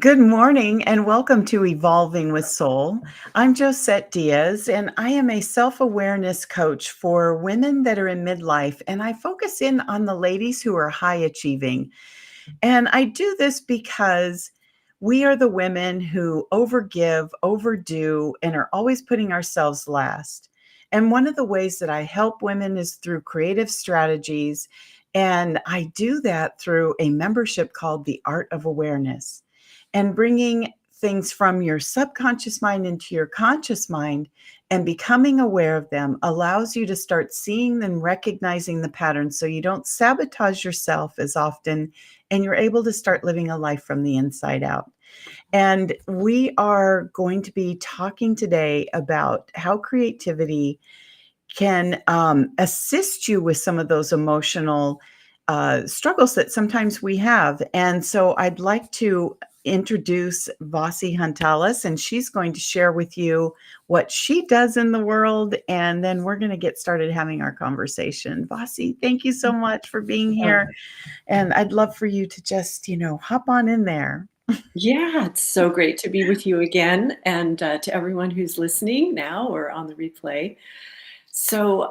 Good morning and welcome to Evolving with Soul. I'm Josette Diaz and I am a self awareness coach for women that are in midlife. And I focus in on the ladies who are high achieving. And I do this because we are the women who overgive, overdo, and are always putting ourselves last. And one of the ways that I help women is through creative strategies. And I do that through a membership called the Art of Awareness and bringing things from your subconscious mind into your conscious mind and becoming aware of them allows you to start seeing and recognizing the patterns so you don't sabotage yourself as often and you're able to start living a life from the inside out. And we are going to be talking today about how creativity can assist you with some of those emotional struggles that sometimes we have. And so I'd like to introduce Vasi Huntalis, and she's going to share with you what she does in the world. And then we're going to get started having our conversation. Vasi, thank you so much for being Oh, here. And I'd love for you to just, hop on in there. yeah, it's so great to be with you again, and to everyone who's listening now or on the replay.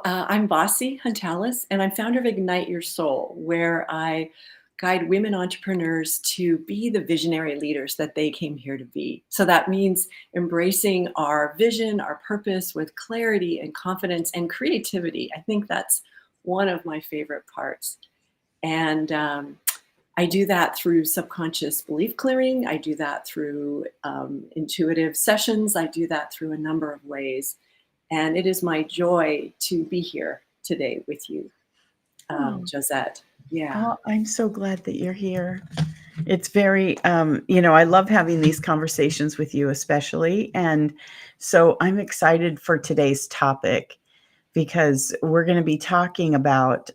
I'm Vasi Huntalis, and I'm founder of Ignite Your Soul, where I guide women entrepreneurs to be the visionary leaders that they came here to be. So that means embracing our vision, our purpose with clarity and confidence and creativity. I think that's one of my favorite parts. And I do that through subconscious belief clearing. I do that through intuitive sessions. I do that through a number of ways. And it is my joy to be here today with you, Oh, Josette. Yeah. oh, I'm so glad that you're here. It's very, I love having these conversations with you, especially. And so I'm excited for today's topic because we're going to be talking about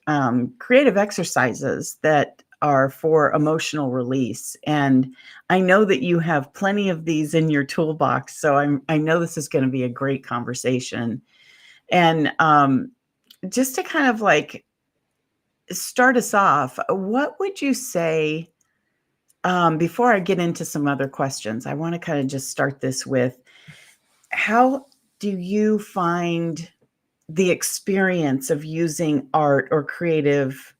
creative exercises that are for emotional release. And I know that you have plenty of these in your toolbox. So I know this is going to be a great conversation. And just to kind of like start us off, what would you say? Before I get into some other questions, I want to kind of just start this with how do you find the experience of using art or creative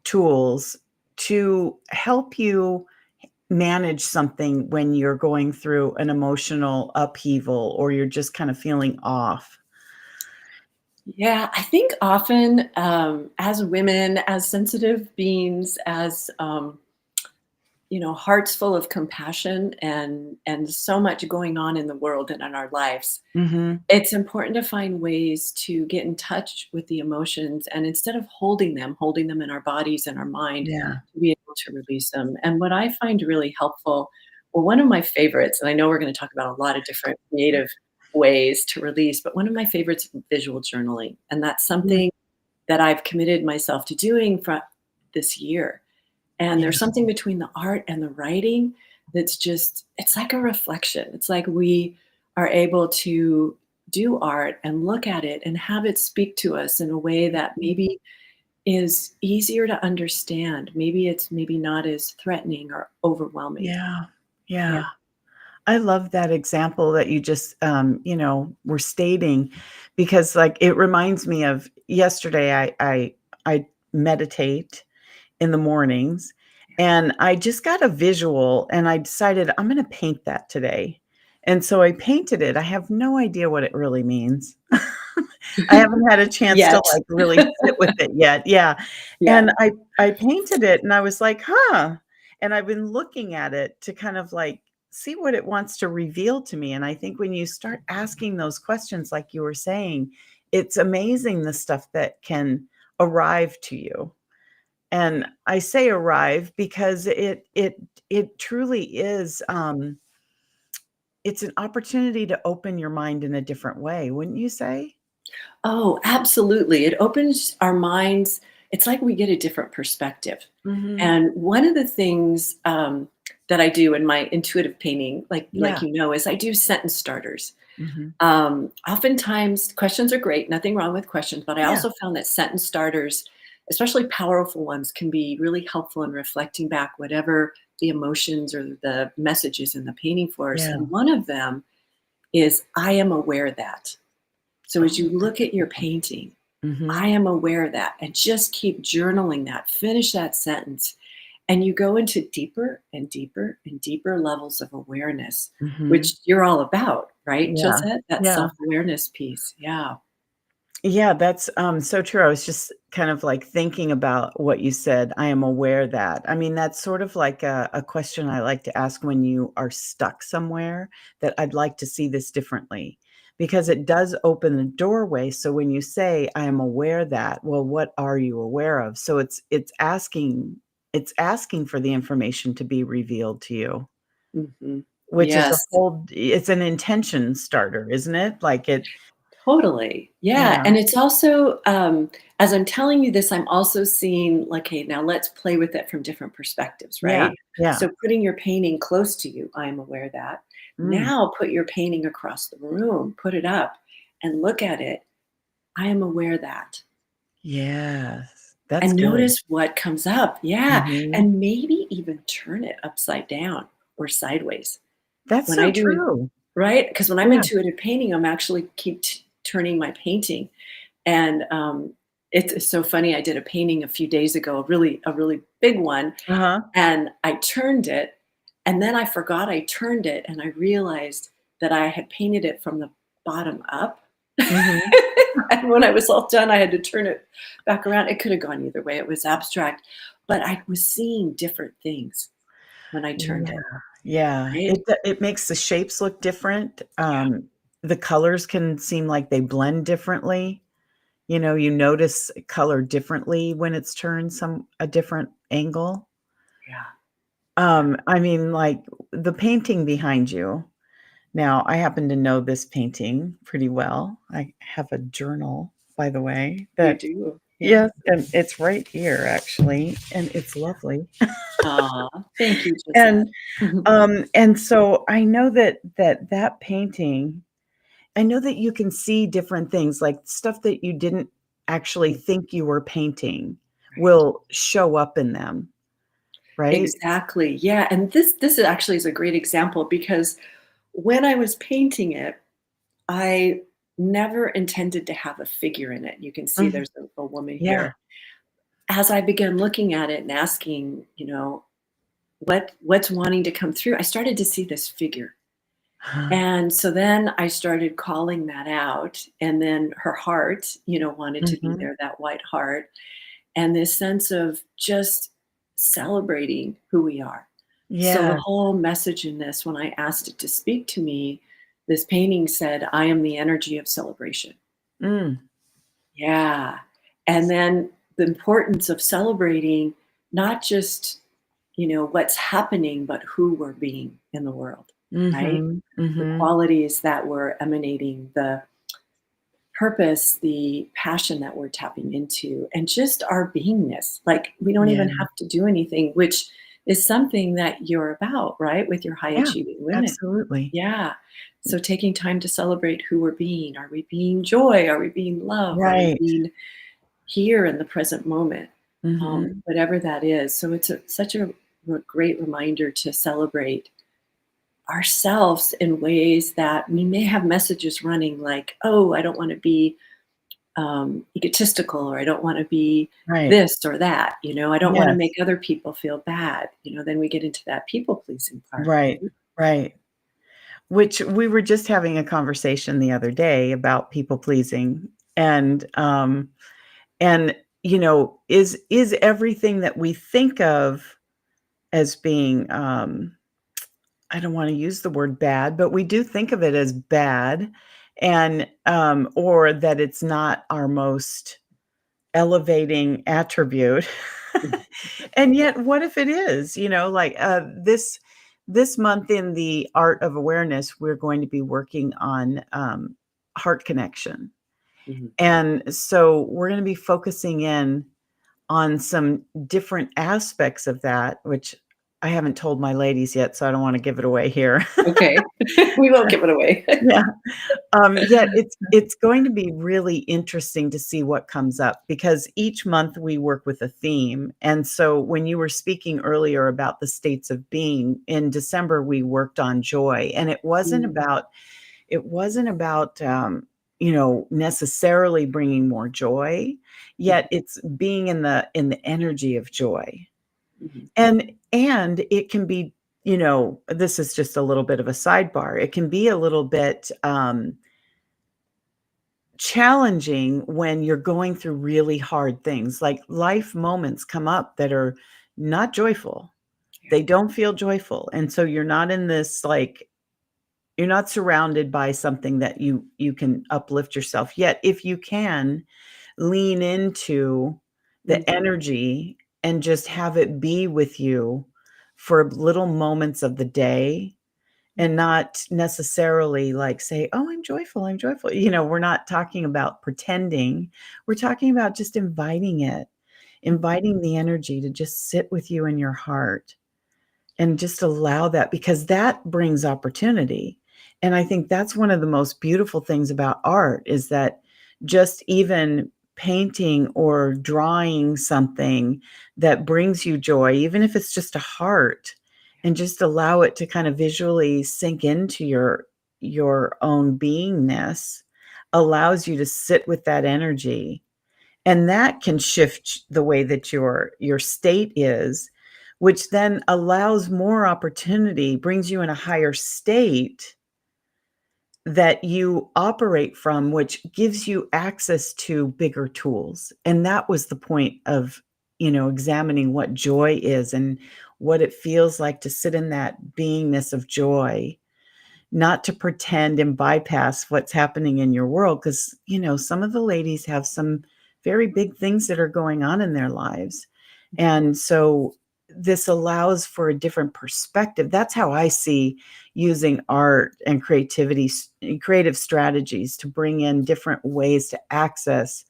tools to help you manage something when you're going through an emotional upheaval or you're just kind of feeling off? Yeah, I think often as women, as sensitive beings, as hearts full of compassion and so much going on in the world and in our lives, Mhm. it's important to find ways to get in touch with the emotions and instead of holding them in our bodies and our mind, Yeah. to be able to release them. And what I find really helpful, well, one of my favorites, and I know we're going to talk about a lot of different creative ways to release, but one of my favorites is visual journaling. And that's Mm, something that I've committed myself to doing for this year. And yeah. there's something between the art and the writing that's just, it's like a reflection. It's like we are able to do art and look at it and have it speak to us in a way that maybe is easier to understand. Maybe not as threatening or overwhelming. Yeah. Yeah. Yeah. I love that example that you just, were stating because, like, it reminds me of yesterday. I meditate in the mornings, and I just got a visual, and I decided I'm going to paint that today, and so I painted it. I have no idea what it really means. I haven't had a chance to Yet. like really sit with it yet. Yeah, Yeah. and I painted it, and I was like, huh. And I've been looking at it to kind of like see what it wants to reveal to me. And I think when you start asking those questions, like you were saying, it's amazing the stuff that can arrive to you. And I say arrive because it truly is, it's an opportunity to open your mind in a different way, wouldn't you say? Oh, absolutely. It opens our minds. It's like we get a different perspective. Mhm. And one of the things that I do in my intuitive painting, like Yeah. you know, is I do sentence starters. Mhm. Oftentimes, questions are great. Nothing wrong with questions, but I Yeah. also found that sentence starters, especially powerful ones, can be really helpful in reflecting back whatever the emotions or the messages in the painting for us. Yeah. And one of them is, I am aware that. So as Oh, you that's look at your beautiful. painting, I Mhm. am aware that, and just keep journaling that, finish that sentence. And you go into deeper and deeper and deeper levels of awareness, which Mhm. you're all about, right, Yeah. Josette? That Yeah. self-awareness piece. Yeah. Yeah, that's, so true. I was just kind of, like, thinking about what you said, "I am aware that." I mean, that's sort of like a question I like to ask when you are stuck somewhere, that I'd like to see this differently, because it does open the doorway, so when you say, "I am aware that," well, what are you aware of? So it's asking for the information to be revealed to you, Mhm. which is a Yes. whole it's an intention starter, isn't it? Like it Totally. Yeah. Yeah. And it's also, as I'm telling you this, I'm also seeing, like, hey, now let's play with it from different perspectives, Yeah. right? Yeah. So putting your painting close to you, I'm aware of that. Mm. Now put your painting across the room, put it up and look at it. I am aware of that. Yes, that's And good. notice what comes up. Yeah. Mhm. And maybe even turn it upside down or sideways. That's When so I do it, true. right? Because when I'm Yeah. intuitive painting, I'm actually keep turning my painting. And, it's so funny, I did a painting a few days ago, a really big one, Uh-huh. and I turned it, and then I forgot I turned it, and I realized that I had painted it from the bottom up. Mhm. And when I was all done, I had to turn it back around. It could have gone either way, it was abstract, but I was seeing different things when I turned Yeah. it, Yeah. right? It makes the shapes look different. Yeah, The colors can seem like they blend differently. You notice color differently when it's turned a different angle. yeah, yeah. I mean, like, the painting behind you. Now, I happen to know this painting pretty well. I have a journal, by the way, You that do, yeah. yes, and it's right here, actually, and it's lovely. Aw, thank you, And, Josette. and so I know that painting I know that you can see different things, like, stuff that you didn't actually think you were painting Right. will show up in them, right? Exactly, yeah, and this actually is a great example because when I was painting it, I never intended to have a figure in it. You can see Mhm. there's a woman Yeah. here. As I began looking at it and asking, what's wanting to come through, I started to see this figure. And so then I started calling that out, and then her heart, wanted to be Mhm. there, that white heart, and this sense of just celebrating who we are. So the Yeah. whole message in this, when I asked it to speak to me, this painting said, I am the energy of celebration. Mm. Yeah. And then the importance of celebrating not just, what's happening, but who we're being in the world, right? Mhm. The Mhm. qualities that we're emanating, the purpose, the passion that we're tapping into, and just our beingness. Like, we don't Yeah. even have to do anything, which is something that you're about, right? With your high Yeah. achieving women. Absolutely. Yeah. So taking time to celebrate who we're being. Are we being joy? Are we being love? Are we Right. being here in the present moment? Mhm. Whatever that is. So it's such a great reminder to celebrate ourselves in ways that we may have messages running like, oh, I don't want to be egotistical, or I don't want to be Right. this or that. I don't want to Yes. make other people feel bad. Then we get into that people pleasing part, Right. right? Right. Which we were just having a conversation the other day about people pleasing, and is everything that we think of as being, I don't wanna use the word bad, but we do think of it as bad, or that it's not our most elevating attribute. Mhm. And yet, what if it is? Like, this month in the Art of Awareness, we're going to be working on, heart connection. Mhm. And so we're gonna be focusing in on some different aspects of that, which I haven't told my ladies yet, so I don't wanna give it away here. Okay. We won't give it away. Yeah. Yet it's going to be really interesting to see what comes up because each month we work with a theme, and so when you were speaking earlier about the states of being, in December, we worked on joy, and Mm, it wasn't about, necessarily bringing more joy, mhm, yet it's being in the energy of joy. mhm, And it can be, this is just a little bit of a sidebar. It can be a little bit, challenging when you're going through really hard things, like life moments come up that are not joyful. yeah, They don't feel joyful, and so you're not in this, like you're not surrounded by something that you can uplift yourself, yet if you can, lean into the mhm, energy and just have it be with you for little moments of the day yeah, and not necessarily like say, "Oh, I'm joyful, I'm joyful." We're not talking about pretending. We're talking about just inviting it, mhm, inviting the energy to just sit with you in your heart and just allow that because that brings opportunity. And I think that's one of the most beautiful things about art is that just even painting or drawing something that brings you joy, even if it's just a heart, and just allow it to kind of visually sink into your own beingness allows you to sit with that energy and that can shift the way that your state is, which then allows more opportunity, brings you in a higher state that you operate from, which gives you access to bigger tools. And that was the point of, examining what joy is and what it feels like to sit in that beingness of joy, not to pretend and bypass what's happening in your world, because some of the ladies have some very big things that are going on in their lives, mhm. and so this allows for a different perspective. That's how I see using art and creative strategies to bring in different ways to access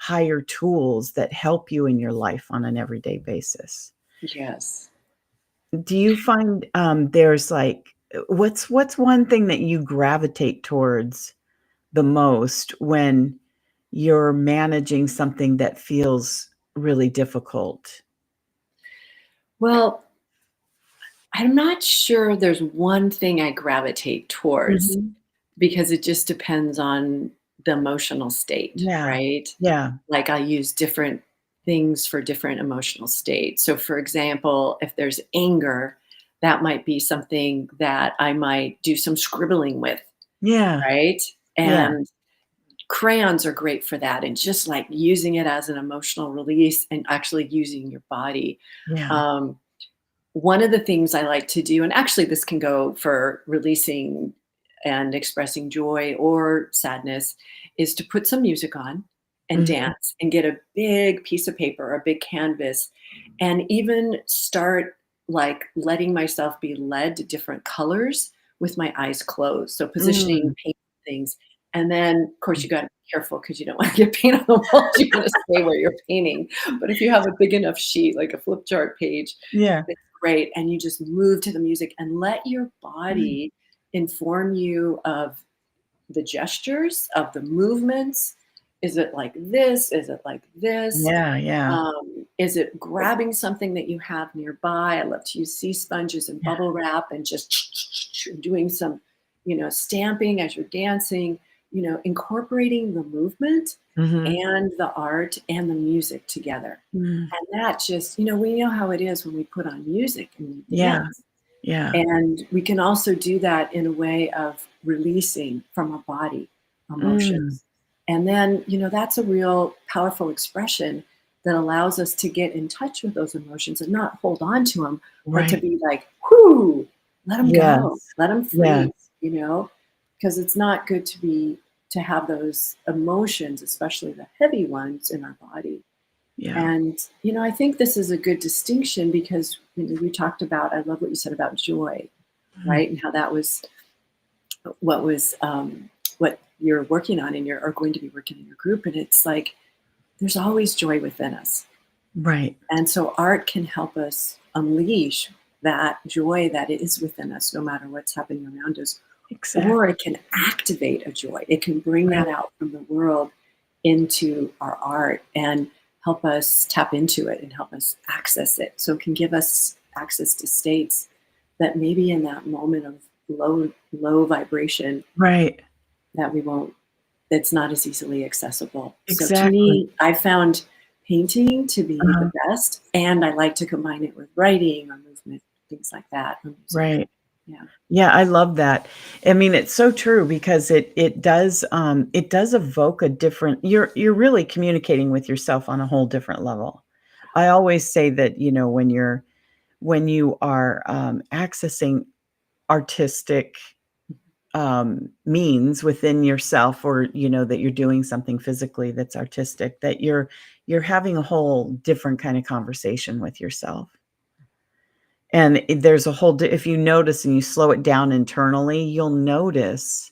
higher tools that help you in your life on an everyday basis. Yes. Do you find, there's, like what's one thing that you gravitate towards the most when you're managing something that feels really difficult? Well, I'm not sure there's one thing I gravitate towards Mhm. because it just depends on the emotional state, Yeah. right? Yeah. Like I use different things for different emotional states. So, for example, if there's anger, that might be something that I might do some scribbling with, Yeah. right? Yeah. And crayons are great for that. And just like using it as an emotional release and actually using your body. Yeah. Um, One of the things I like to do, and actually this can go for releasing and expressing joy or sadness, is to put some music on and Mhm. dance and get a big piece of paper, a big canvas, and even start like letting myself be led to different colors with my eyes closed. So positioning Mm. paint things. And then, of course, you got to be careful because you don't want to get paint on the walls. You want to stay where you're painting. But if you have a big enough sheet, like a flip chart page, Yeah. it's great, and you just move to the music and let your Mm. body inform you of the gestures, of the movements. Is it like this? Is it like this? Yeah, yeah. Is it grabbing something that you have nearby? I love to use sea sponges and Yeah. bubble wrap and just doing some, stamping as you're dancing, incorporating the movement Mhm. and the art and the music together. Mm. And that just, we know how it is when we put on music and we Yeah. dance. Yeah. And we can also do that in a way of releasing from our body Mm. emotions. And then, that's a real powerful expression that allows us to get in touch with those emotions and not hold on to them, but to Right. be like, whoo, let them go, Yes. let them Yes. free, because it's not good to have those emotions, especially the heavy ones in our body. Yeah. And, I think this is a good distinction because we talked about, I love what you said about joy, Mhm. right? And how that was what was what you're working on in your or going to be working in your group. And it's like there's always joy within us. Right. And so art can help us unleash. that joy that is within us, no matter what's happening around us, or Exactly. it can activate a joy. It can bring Right. that out from the world into our art and help us tap into it and help us access it. So it can give us access to states that maybe in that moment of low vibration Right. that we won't that's not as easily accessible. So to Exactly. me, I found painting to be Uh-huh. the best, and I like to combine it with writing or movement, things like that, or music. Right. Yeah. Yeah, I love that. I mean, it's so true because it does evoke a different you're really communicating with yourself on a whole different level. I always say that, when you are, accessing artistic, means within yourself or, that you're doing something physically that's artistic, that you're having a whole different kind of conversation with yourself. And there's a whole if you notice and you slow it down internally, you'll notice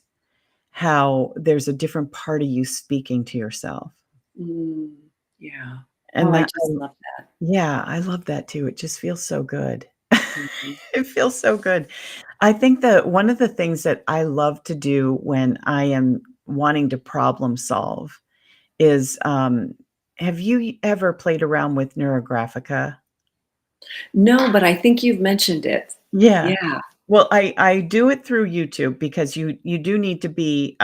how there's a different part of you speaking to yourself. Mm, yeah. Oh, And I that just love that. yeah, I love that too. It just feels so good. Mhm. It feels so good. I think that one of the things that I love to do when I am wanting to problem solve is, have you ever played around with Neurographica? No, but I think you've mentioned it. Yeah. Yeah. Well, I do it through YouTube because you do need to be,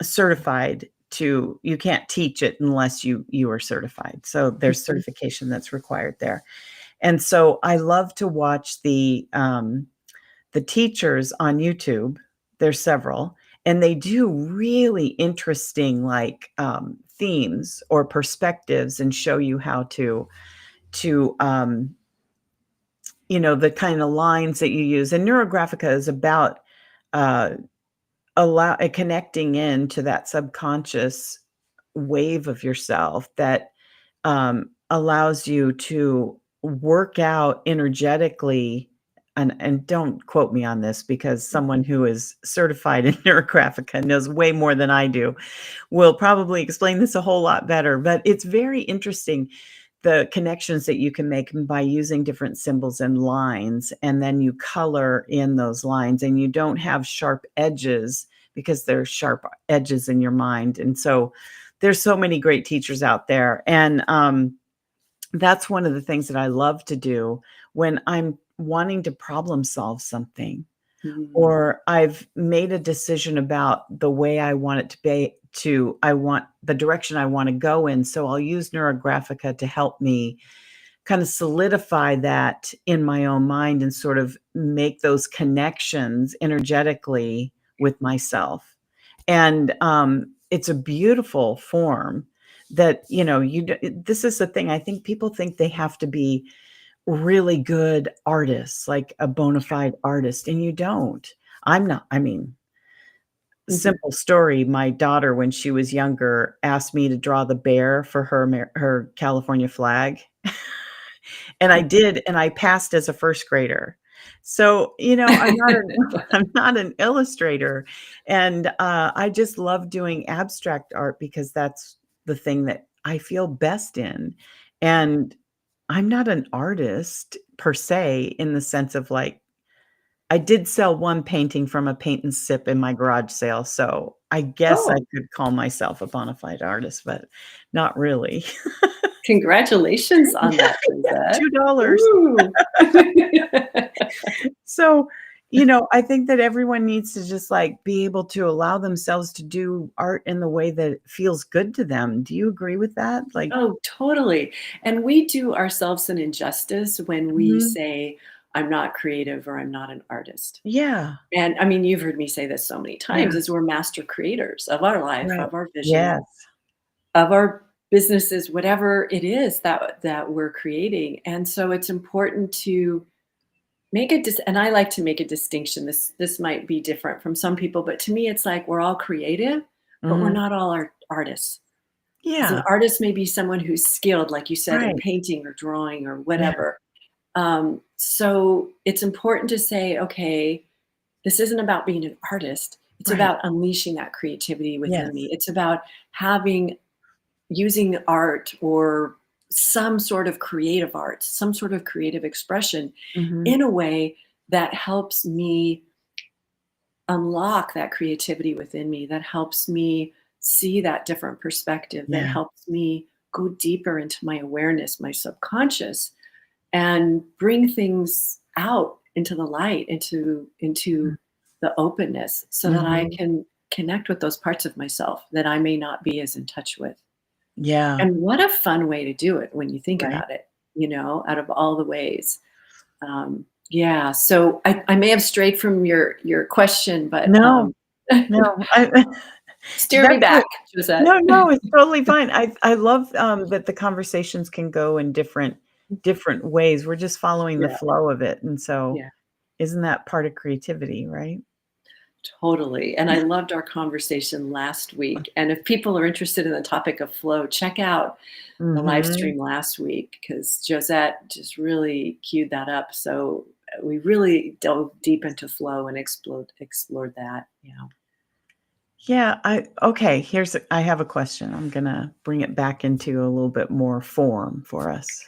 certified to you can't teach it unless you are certified. So there's Mhm. certification that's required there. And so I love to watch the teachers on YouTube. There's several, and they do really interesting, like, themes or perspectives and show you how to the kinda lines that you use, and Neurographica is about, uh, connecting in to that subconscious wave of yourself that, allows you to work out energetically and don't quote me on this because someone who is certified in Neurographica knows way more than I do, will probably explain this a whole lot better, but it's very interesting the connections that you can make by using different symbols and lines, and then you color in those lines, and you don't have sharp edges because there's sharp edges in your mind, and so there's so many great teachers out there, and, that's one of the things that I love to do when I'm wanting to problem solve something. Mm. Or I've made a decision about the way I want it to be I want the direction I wanna go in, so I'll use Neurographica to help me kinda solidify that in my own mind and sort of make those connections energetically with myself. And, it's a beautiful form that, you d this is the thing, I think people think they have to be really good artists, like a bona fide artist, and you don't. I'm not I mean, Mhm. simple story, my daughter, when she was younger, asked me to draw the bear for her California flag, and I did, and I passed as a first grader. So, I'm not an I'm not an illustrator, and, I just love doing abstract art because that's the thing that I feel best in, and I'm not an artist per se in the sense of, like I did sell one painting from a paint and sip in my garage sale, so I guess I Oh, could call myself a bona fide artist, but not really. congratulations on that, Lizette. $2. Ooh. So, I think that everyone needs to just, like, be able to allow themselves to do art in the way that feels good to them. Do you agree with that? Like Oh, totally. And we do ourselves an injustice when we Mhm. say, I'm not creative or I'm not an artist. Yeah. And I mean, you've heard me say this so many Yeah. times is we're master creators of our life, Right. of our vision, Yes. of our businesses, whatever it is that we're creating. And so it's important to make a and I like to make a distinction. This might be different from some people, but to me it's like we're all creative, but we're Mhm. not all artists. Because an Yeah. artist may be someone who's skilled, like you said, in Right. painting or drawing or Yeah. whatever. So it's important to say, okay, this isn't about being an artist. It's Right. about unleashing that creativity within Yes. me. It's about having using art or some sort of creative arts, some sort of creative expression Mhm. in a way that helps me unlock that creativity within me, that helps me see that different perspective, that Yeah. helps me go deeper into my awareness, my subconscious, and bring things out into the light, into the openness so that I Mhm. can connect with those parts of myself that I may not be as in touch with. Yeah. And what a fun way to do it when you think Right. about it, out of all the ways. Yeah, so I may have strayed from your question, but No, no, I steer me that's back, what Josette. no, no, it's totally fine. I love, that the conversations can go in different ways. We're just following the Yeah, flow of it, and so yeah, isn't that part of creativity, right? totally. And I loved our conversation last week. And if people are interested in the topic of flow, check out the live Mhm. stream last week because Josette just really queued that up. So we really dove deep into flow and explored that. Yeah. Yeah, I have a question. I'm gonna bring it back into a little bit more form for us.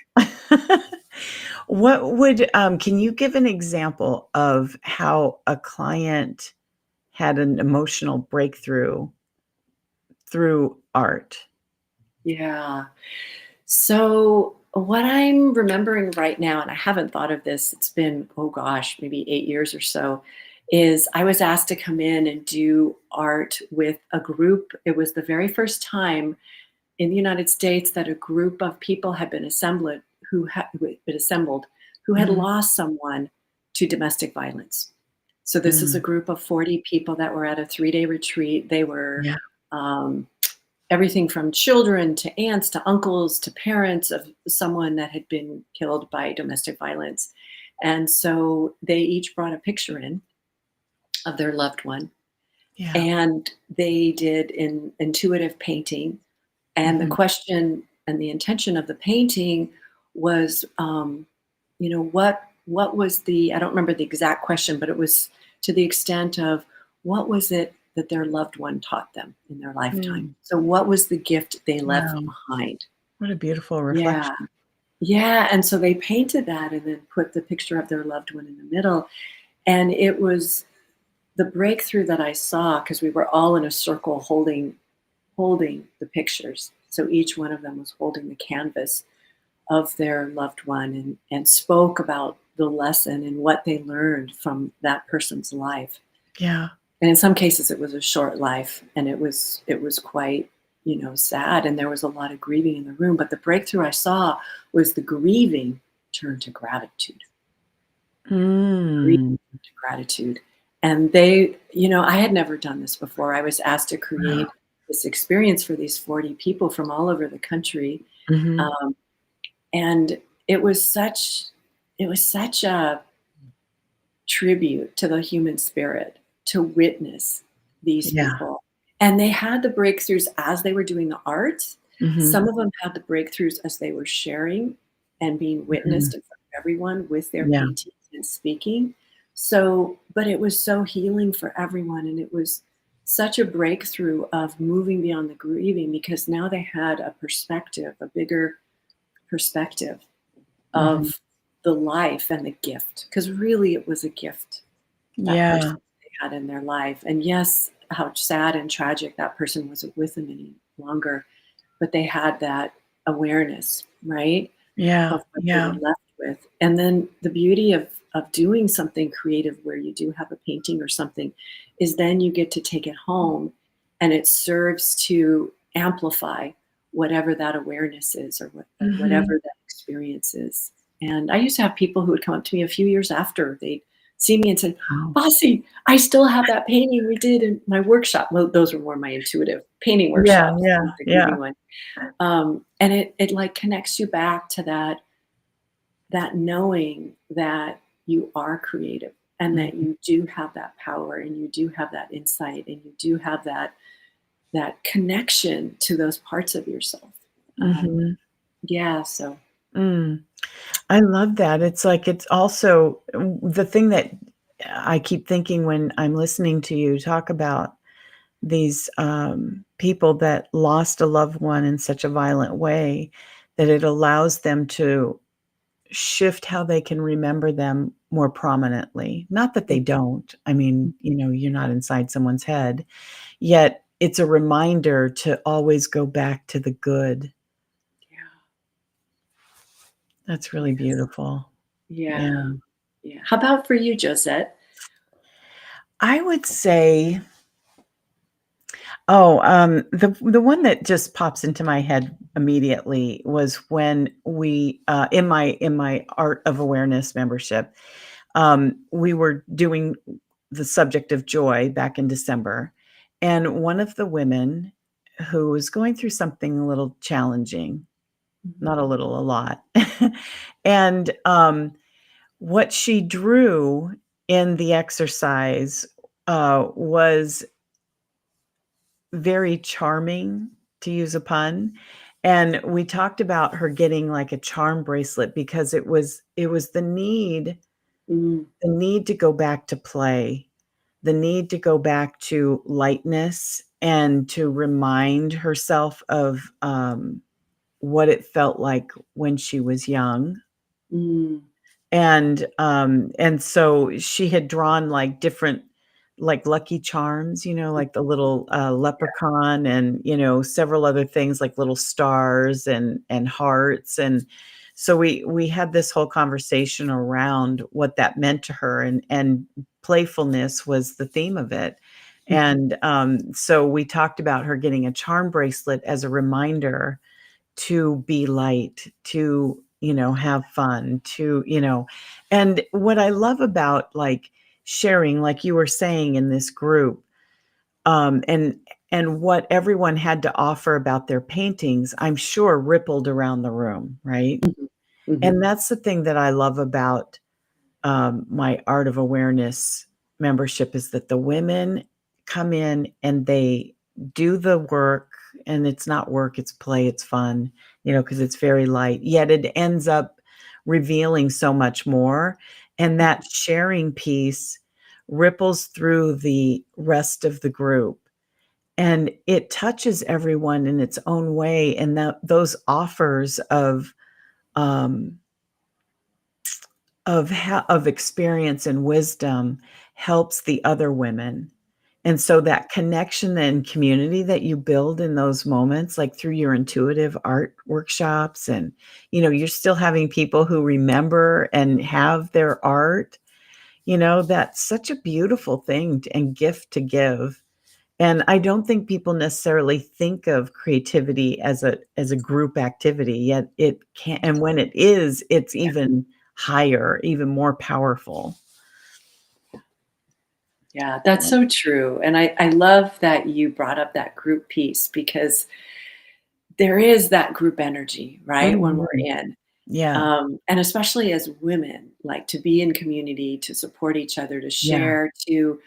Can you give an example of how a client had an emotional breakthrough through art? Yeah. So, what I'm remembering right now, and I haven't thought of this, it's been, oh gosh, maybe 8 years or so, is I was asked to come in and do art with a group. It was the very first time in the United States that a group of people had been assembled who had Mhm. lost someone to domestic violence. So this is a Mm. group of 40 people that were at a 3-day retreat. They were Yeah. um, everything from children to aunts to uncles to parents of someone that had been killed by domestic violence. And so they each brought a picture in of their loved one, Yeah. and they did an intuitive painting. And the Mhm. question and the intention of the painting was, what was the, I don't remember the exact question, but it was to the extent of what was it that their loved one taught them in their lifetime? Mm. So what was the gift they left Wow. behind? What a beautiful Yeah. reflection. Yeah. And so they painted that and then put the picture of their loved one in the middle. And it was the breakthrough that I saw because we were all in a circle holding the pictures. So each one of them was holding the canvas of their loved one and spoke about the lesson and what they learned from that person's life. Yeah. And in some cases it was a short life and it was quite, sad, and there was a lot of grieving in the room, but the breakthrough I saw was the grieving turned to gratitude. Grief Mm. to gratitude. And they, I had never done this before. I was asked to Wow. create this experience for these 40 people from all over the country. Mhm. Um, and it was such a tribute to the human spirit to witness these Yeah. people. And they had the breakthroughs as they were doing the art. Mhm. Some of them had the breakthroughs as they were sharing and being Mhm. witnessed in front of everyone with their Yeah. paintings and speaking. So, but it was so healing for everyone. And it was such a breakthrough of moving beyond the grieving because now they had a perspective, a bigger perspective Mhm. of the life and the gift. Because really, it was a gift that Yeah. person they had in their life. And yes, how sad and tragic that person wasn't with them any longer, but they had that awareness, right, Yeah. of what they were Yeah. left with. And then the beauty of doing something creative where you do have a painting or something is then you get to take it home and it serves to amplify whatever that awareness is or Mhm. whatever that experience is. And I used to have people who would come up to me a few years after they'd see me and said, Wow. Bossy, I still have that painting we did in my workshop. Well, those were more my intuitive painting Yeah, workshops yeah, than the yeah. grieving one. And it like connects you back to that knowing that you are creative and that Mhm. you do have that power and you do have that insight and you do have that connection to those parts of yourself. Um, Mhm. yeah, so Mm. I love that. It's like it's also the thing that I keep thinking when I'm listening to you talk about these, people that lost a loved one in such a violent way, that it allows them to shift how they can remember them more prominently. Not that they don't. I mean, you're not inside someone's head, yet it's a reminder to always go back to the good. Yeah. That's really Yes. beautiful. Yeah. Yeah. Yeah. How about for you, Josette? I would say the one that just pops into my head immediately was when we, in my Art of Awareness membership, we were doing the subject of joy back in December, and one of the women who was going through something a little challenging, Mhm. not a little, a lot, and, what she drew in the exercise, was very charming, to use a pun, and we talked about her getting, like, a charm bracelet because it was Mm, the need to go back to play, the need to go back to lightness and to remind herself of, what it felt like when she was young. mm, And so she had drawn, like, different like, Lucky Charms, like the little, leprechaun and, several other things like little stars and hearts, and so we had this whole conversation around what that meant to her, and playfulness was the theme of it, mhm, and, so we talked about her getting a charm bracelet as a reminder to be light, to, have fun, and what I love about, like, sharing, like you were saying in this group, and what everyone had to offer about their paintings, I'm sure rippled around the room, right? mhm, mhm, And that's the thing that I love about my Art of Awareness membership is that the women come in and they do the work, and it's not work, it's play, it's fun, because it's very light, yet it ends up revealing so much more. And mhm. that sharing piece ripples through the rest of the group. And it touches everyone in its own way. And those offers um, of experience and wisdom helps the other women. And so that connection and community that you build in those moments, like through your intuitive art workshops and, you're still having people who remember and have their art, that's such a beautiful thing and gift to give. And I don't think people necessarily think of creativity as a group activity, yet it can, and when it is, it's Yeah, even higher, even more powerful. yeah, that's so true, and I love that you brought up that group piece because there is that group energy, right, when we're Mhm. in, Yeah, and especially as women, like, to be in community, to support each other, to yeah, share, to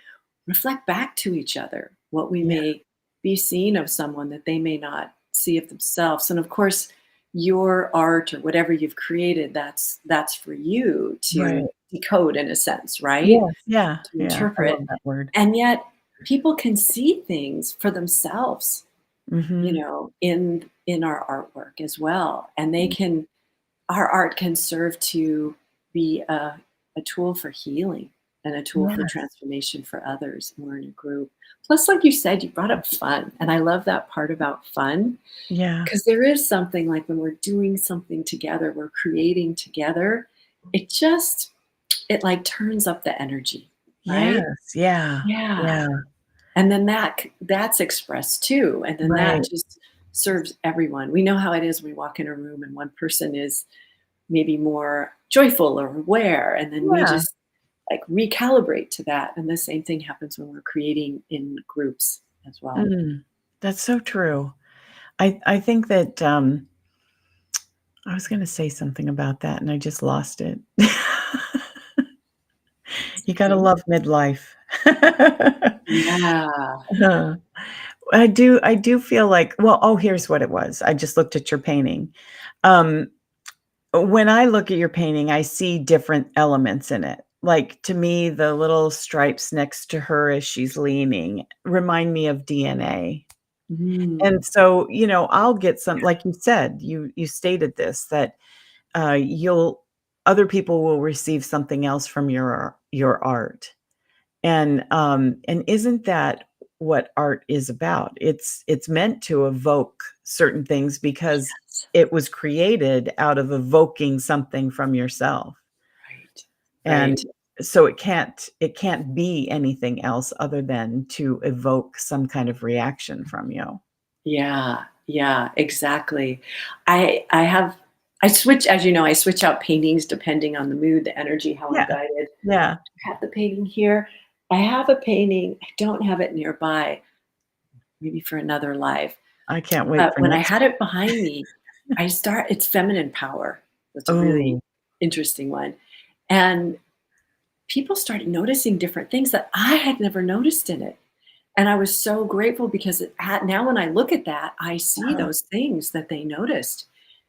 reflect back to each other what we yeah, may be seeing of someone that they may not see of themselves. And of course, your art or whatever you've created, that's for you to right. decode in a sense, right? Yes, yeah, To yeah, I love interpret. that word. And yet people can see things for themselves, Mhm. in our artwork as well. And they can our art can serve to be a tool for healing and a tool for Yes, transformation for others when we're in a group. Plus, like you said, you brought up fun. And I love that part about fun yeah, because there is something like when we're doing something together, we're creating together, it just, it like turns up the energy, right? yes, yeah, Yeah. yeah, And then that's expressed too. And then that right, just serves everyone. We know how it is when we walk in a room and one person is maybe more joyful or aware, and then we yeah, just like recalibrate to that. And the same thing happens when we're creating in groups as well. mm, that's so true. I think that, I was gonna say something about that, and I just lost it. It's You gotta okay. love midlife. Yeah. Uh, I do feel like, well, oh, here's what it was. I just looked at your painting. Um, when I look at your painting, I see different elements in it. Like, to me, the little stripes next to her as she's leaning remind me of DNA. Mm. And so, I'll get some like you said, you stated this, that, you'll other people will receive something else from your art. And isn't that what art is about? It's meant to evoke certain things because Yes. it was created out of evoking something from yourself. Right. And Right. so it can't be anything else other than to evoke some kind of reaction from you. Yeah, yeah, exactly. I switch, as you know, I switch out paintings depending on the mood, the energy, how I'm Yeah, guided. yeah. I have the painting here. I have a painting. I don't have it nearby, maybe for another life. I can't wait But for when I next had it behind me, it's feminine power. That's a really Oh, interesting one. And people started noticing different things that I had never noticed in it. And I was so grateful because now when I look at that, I see uh-huh. those things that they noticed,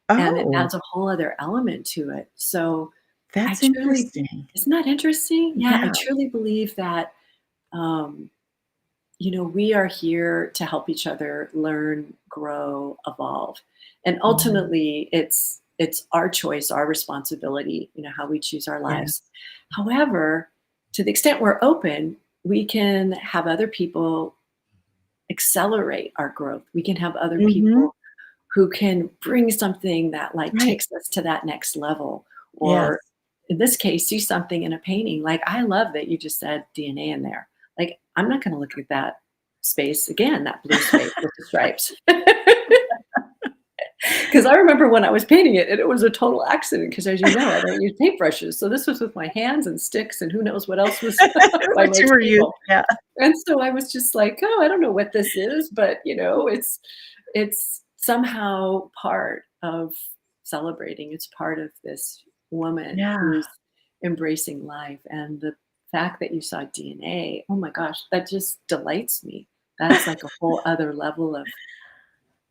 and it Oh, adds a whole other element to it. So I that's truly interesting. isn't that interesting? Yeah, I Yeah, truly believe that, um, we are here to help each other learn, grow, evolve. And yeah, ultimately, it's our choice, our responsibility, how we choose our lives. yes. However, to the extent we're open, we can have other people accelerate our growth. We can have other Mhm. people who can bring something that like Right. takes us to that next level, Yes. or in this case, see something in a painting. Like I love that you just said DNA in there. Like I'm not going to look at that space again, that blue space with the stripes. Because I remember when I was painting it, and it was a total accident. Because as you know, I don't use paintbrushes, so this was with my hands and sticks, and who knows what else was by What my you were using, table. yeah. And so I was just like, "Oh, I don't know what this is, but, it's somehow part of celebrating. It's part of this woman Yeah. who's embracing life." And the fact that you saw DNA, oh my gosh, that just delights me. That's like a whole other level of,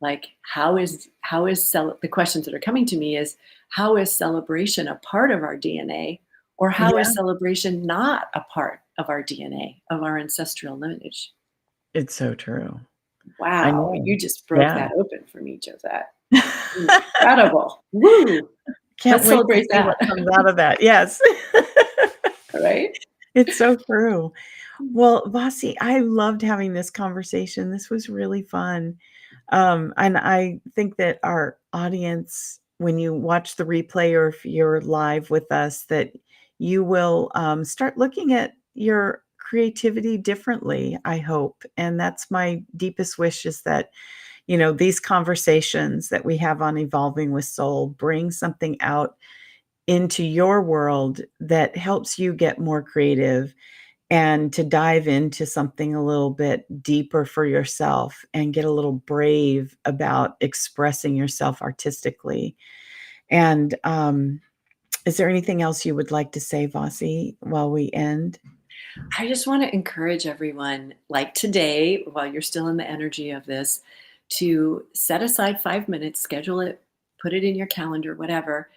like, the questions that are coming to me is, how is celebration a part of our DNA, or how is Yeah, celebration not a part of our DNA, of our ancestral lineage? it's so true. I Wow, know. you just broke Yeah. that open for me, Josette. Incredible. Woo! Can't Let's wait to celebrate see that. what comes out of that. Yes. Right? It's so true. Well, Vasi, I loved having this conversation. This was really fun. And I think that our audience, when you watch the replay or if you're live with us, that you will start looking at your creativity differently, I hope. And that's my deepest wish, is that, these conversations that we have on Evolving with Soul bring something out into your world that helps you get more creative and to dive into something a little bit deeper for yourself and get a little brave about expressing yourself artistically. And is there anything else you would like to say, Vasi, while we end? I just wanna encourage everyone, like today, while you're still in the energy of this, to set aside 5 minutes, schedule it, put it in your calendar, whatever.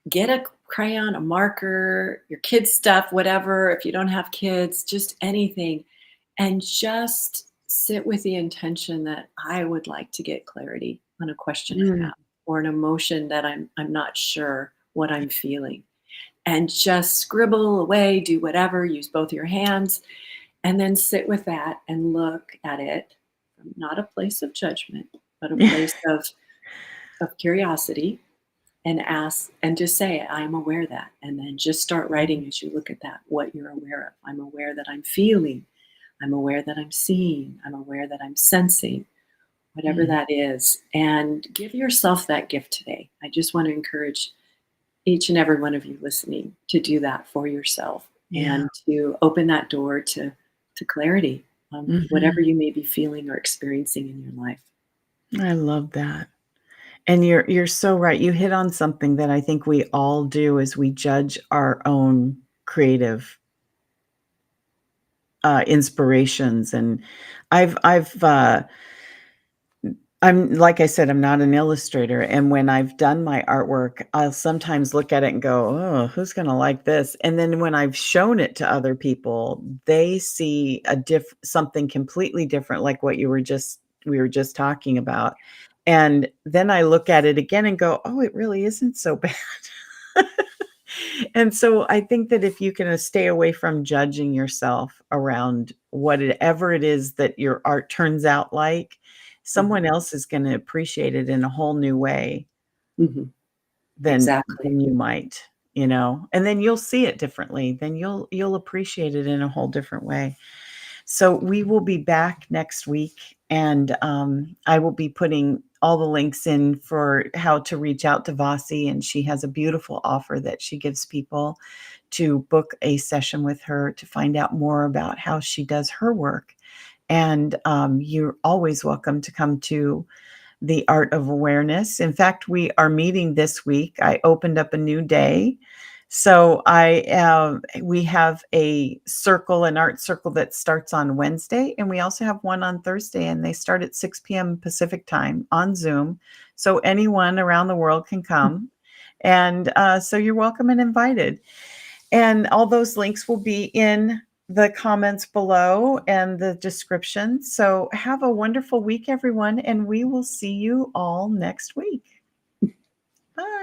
Get a crayon, a marker, your kids' stuff, whatever. If you don't have kids, just anything, and just sit with the intention that I would like to get clarity on a question I Mm, have, or an emotion that I'm not sure what I'm feeling. And just scribble away, do whatever, use both your hands, and then sit with that and look at it from not a place of judgment, but a place of curiosity, and ask and just say, I'm aware that. And then just start writing as you look at that, what you're aware of. I'm aware that I'm feeling. I'm aware that I'm seeing. I'm aware that I'm sensing, whatever mm, that is. And give yourself that gift today. I just want to encourage each and every one of you listening to do that for yourself, yeah. and to open that door to clarity on whatever Mhm. you may be feeling or experiencing in your life. I love that. And you're so right. You hit on something that I think we all do, is we judge our own creative inspirations. And I've I'm like I said, I'm not an illustrator, and when I've done my artwork, I'll sometimes look at it and go, "Oh, who's gonna like this?" And then when I've shown it to other people, they see something completely different, like what you were just we were just talking about. And then I look at it again and go, "Oh, it really isn't so bad." And so I think that if you can stay away from judging yourself around whatever it is that your art turns out like, Mhm. someone else is gonna appreciate it in a whole new way Mhm. than Exactly. than you might, you know? And then you'll see it differently, then you'll appreciate it in a whole different way. So we will be back next week, and I will be putting all the links in for how to reach out to Vasi, and she has a beautiful offer that she gives people to book a session with her to find out more about how she does her work. And you're always welcome to come to the Art of Awareness. In fact, we are meeting this week. I opened up a new day. So we have a circle, an art circle that starts on Wednesday, and we also have one on Thursday, and they start at 6 p.m. Pacific time on Zoom. So anyone around the world can come. And so you're welcome and invited. And all those links will be in the comments below and the description. So have a wonderful week, everyone, and we will see you all next week. Bye.